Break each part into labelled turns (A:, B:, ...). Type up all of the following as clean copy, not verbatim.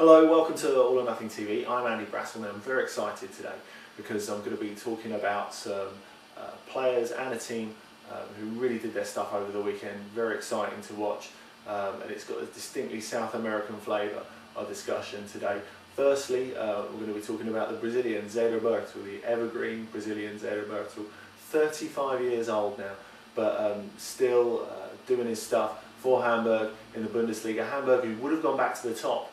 A: Hello, welcome to All or Nothing TV. I'm Andy Brassell and I'm very excited today because I'm going to be talking about some players and a team who really did their stuff over the weekend. Very exciting to watch, and it's got a distinctly South American flavour of discussion today. Firstly, we're going to be talking about the Brazilian Zé Roberto, the evergreen Brazilian Zé Roberto, 35 years old now, but still doing his stuff for Hamburg in the Bundesliga. Hamburg, who would have gone back to the top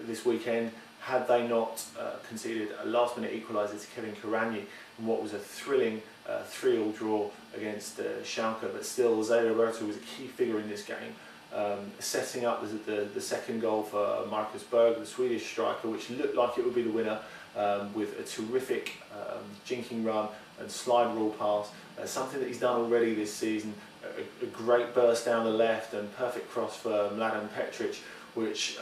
A: this weekend had they not conceded a last-minute equaliser to Kevin Karani in what was a thrilling 3-3 draw against Schalke. But still, Zé Roberto was a key figure in this game, setting up the second goal for Marcus Berg, the Swedish striker, which looked like it would be the winner, with a terrific jinking run and slide rule pass, something that he's done already this season. A great burst down the left and perfect cross for Mladen Petric, which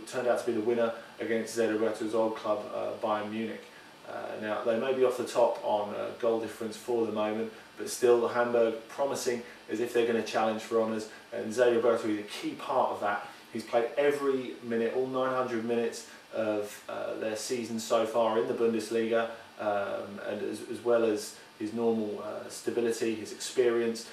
A: turned out to be the winner against Zé Roberto's old club, Bayern Munich. Now, they may be off the top on goal difference for the moment, but still Hamburg promising as if they're going to challenge for honours, and Zé Roberto is a key part of that. He's played every minute, all 900 minutes of their season so far in the Bundesliga, and as well as his normal stability, his experience.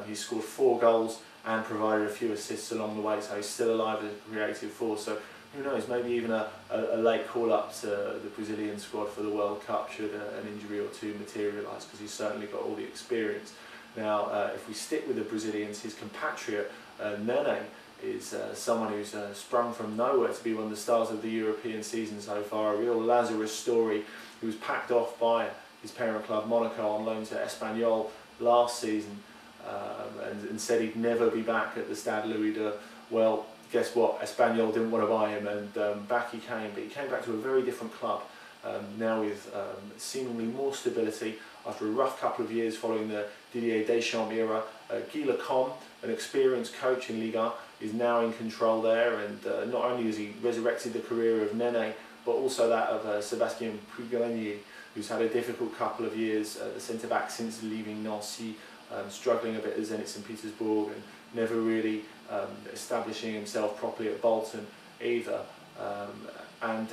A: He's scored 4 goals and provided a few assists along the way, so he's still alive as a creative force. So who knows, maybe even a late call up to the Brazilian squad for the World Cup should an injury or two materialise, because he's certainly got all the experience. Now, if we stick with the Brazilians, his compatriot Nenê is someone who's sprung from nowhere to be one of the stars of the European season so far, a real Lazarus story, who was packed off by his parent club Monaco on loan to Espanyol last season, and said he'd never be back at the Stade Louis II. Well, guess what? Espanyol didn't want to buy him, and back he came. But he came back to a very different club, now with seemingly more stability after a rough couple of years following the Didier Deschamps era. Guy Lecomte, an experienced coach in Ligue 1, is now in control there, and not only has he resurrected the career of Nenê, but also that of Sébastien Puiggrenier, who's had a difficult couple of years, the centre-back since leaving Nancy, struggling a bit at Zenit St Petersburg and never really establishing himself properly at Bolton either. And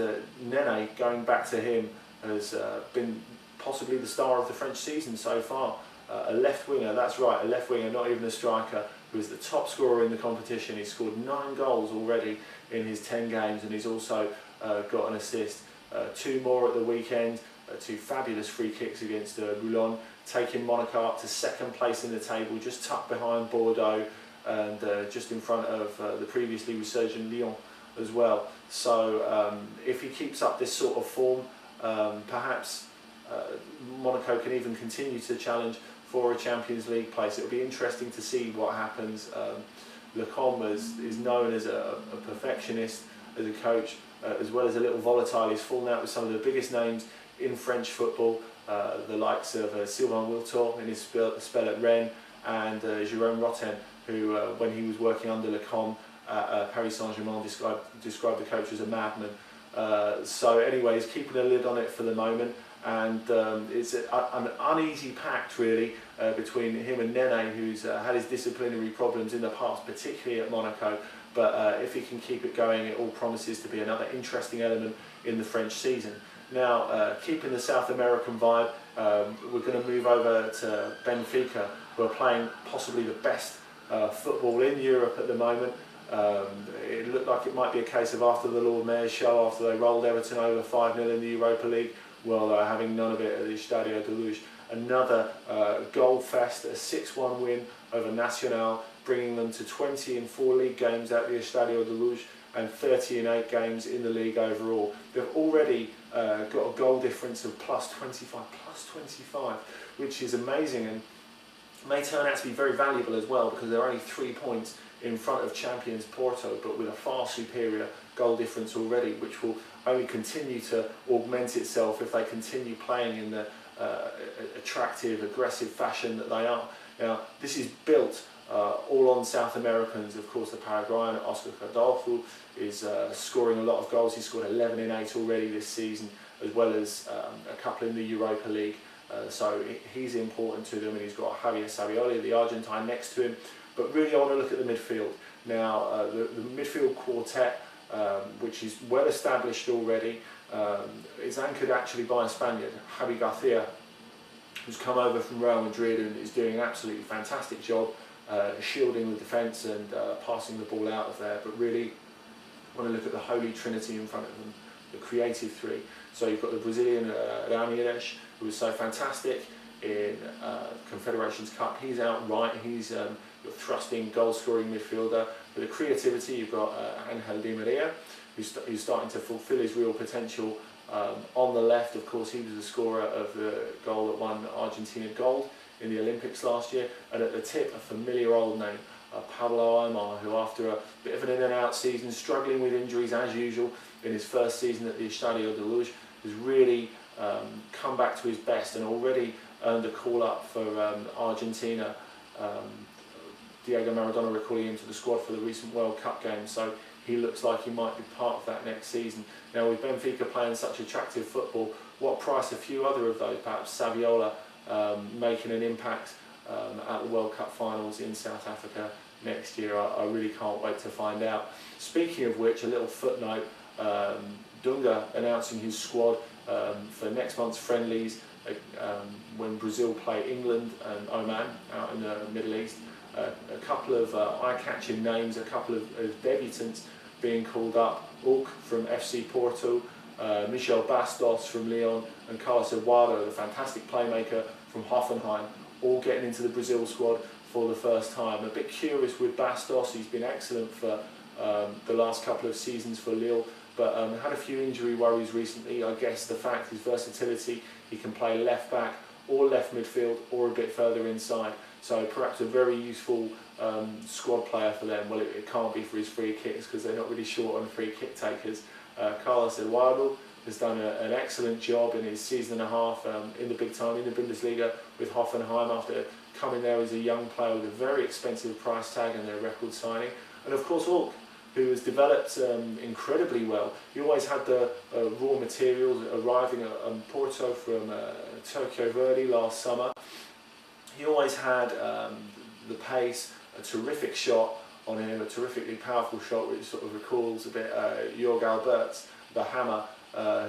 A: Nenê, going back to him, has been possibly the star of the French season so far. A left winger, that's right, a left winger, not even a striker, who is the top scorer in the competition. He's scored 9 goals already in his 10 games, and he's also got an assist. 2 more at the weekend, 2 fabulous free kicks against Boulogne, taking Monaco up to 2nd place in the table, just tucked behind Bordeaux and just in front of the previously resurgent Lyon as well. So if he keeps up this sort of form, perhaps Monaco can even continue to challenge for a Champions League place. It'll be interesting to see what happens. Lecomte is known as a perfectionist as a coach, as well as a little volatile. He's fallen out with some of the biggest names in French football, the likes of Sylvain Wiltord in his spell at Rennes, and Jérôme Rotten, who when he was working under Lecomte at Paris Saint-Germain described the coach as a madman. So anyway, he's keeping a lid on it for the moment, and it's an uneasy pact really between him and Nenê, who's had his disciplinary problems in the past, particularly at Monaco. But if he can keep it going, it all promises to be another interesting element in the French season. Now, keeping the South American vibe, we're going to move over to Benfica, who are playing possibly the best football in Europe at the moment. It looked like it might be a case of after the Lord Mayor's show, after they rolled Everton over 5-0 in the Europa League, well, they're having none of it at the Estadio de Luz. Another goal fest, a 6-1 win over Nacional, bringing them to 20 in 4 league games at the Estadio de Luz and 30 in 8 games in the league overall. They've already got a goal difference of plus 25, which is amazing, and may turn out to be very valuable as well, because they're only 3 points in front of champions Porto, but with a far superior goal difference already, which will only continue to augment itself if they continue playing in the attractive, aggressive fashion that they are. Now, this is built all on South Americans. Of course, the Paraguayan Oscar Cadolfo is scoring a lot of goals. He's scored 11 in 8 already this season, as well as a couple in the Europa League. So he's important to them, and he's got Javier Savioli, the Argentine, next to him. But really, I want to look at the midfield. Now, the midfield quartet which is well established already. It's anchored actually by a Spaniard, Javi Garcia, who's come over from Real Madrid and is doing an absolutely fantastic job shielding the defence and passing the ball out of there. But really want to look at the holy trinity in front of them, the creative three. So you've got the Brazilian Ramirez, who was so fantastic in Confederations Cup. He's outright, he's your thrusting goal-scoring midfielder. With the creativity, you've got Angel Di Maria, who's starting to fulfil his real potential. On the left, of course, he was the scorer of the goal that won Argentina gold in the Olympics last year. And at the tip, a familiar old name, Pablo Aimar, who after a bit of an in-and-out season, struggling with injuries as usual in his first season at the Estadio de Luz, has really come back to his best and already earned a call-up for Argentina. Diego Maradona recalling him to the squad for the recent World Cup game, so he looks like he might be part of that next season. Now, with Benfica playing such attractive football, what price a few other of those, perhaps Saviola, making an impact at the World Cup finals in South Africa next year? I really can't wait to find out. Speaking of which, a little footnote, Dunga announcing his squad for next month's friendlies when Brazil play England and Oman out in the Middle East. A couple of eye-catching names, a couple of debutants being called up. Hulk from FC Porto, Michel Bastos from Lyon, and Carlos Eduardo, the fantastic playmaker from Hoffenheim, all getting into the Brazil squad for the first time. A bit curious with Bastos, he's been excellent for the last couple of seasons for Lille, but had a few injury worries recently. I guess the fact, his versatility, he can play left back or left midfield or a bit further inside. So perhaps a very useful squad player for them. Well, it can't be for his free kicks because they're not really short on free kick takers. Carlos Eduardo has done an excellent job in his season and a half in the big time in the Bundesliga with Hoffenheim after coming there as a young player with a very expensive price tag and their record signing. And of course Hulk, who has developed incredibly well. He always had the raw materials arriving at Porto from Tokyo Verde last summer. He always had the pace, a terrific shot on him, a terrifically powerful shot which sort of recalls a bit Jorg Albertz, the hammer,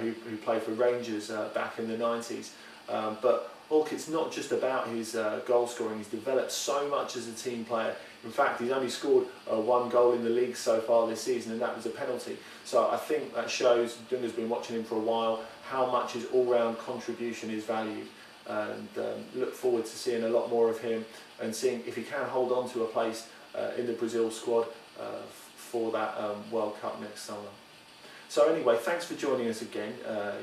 A: who played for Rangers back in the 90s. But Hulk, it's not just about his goal scoring, he's developed so much as a team player. In fact, he's only scored one goal in the league so far this season, and that was a penalty. So I think that shows, Dunga's been watching him for a while, how much his all-round contribution is valued. And look forward to seeing a lot more of him and seeing if he can hold on to a place in the Brazil squad for that World Cup next summer. So anyway, thanks for joining us again.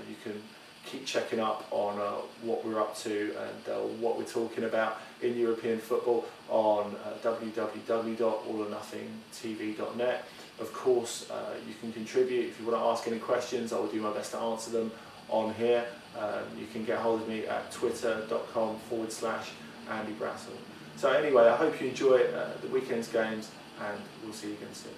A: You can keep checking up on what we're up to and what we're talking about in European football on www.allornothingtv.net. Of course, you can contribute. If you want to ask any questions, I will do my best to answer them on here. You can get hold of me at twitter.com/Andy Brassell. So anyway, I hope you enjoy the weekend's games and we'll see you again soon.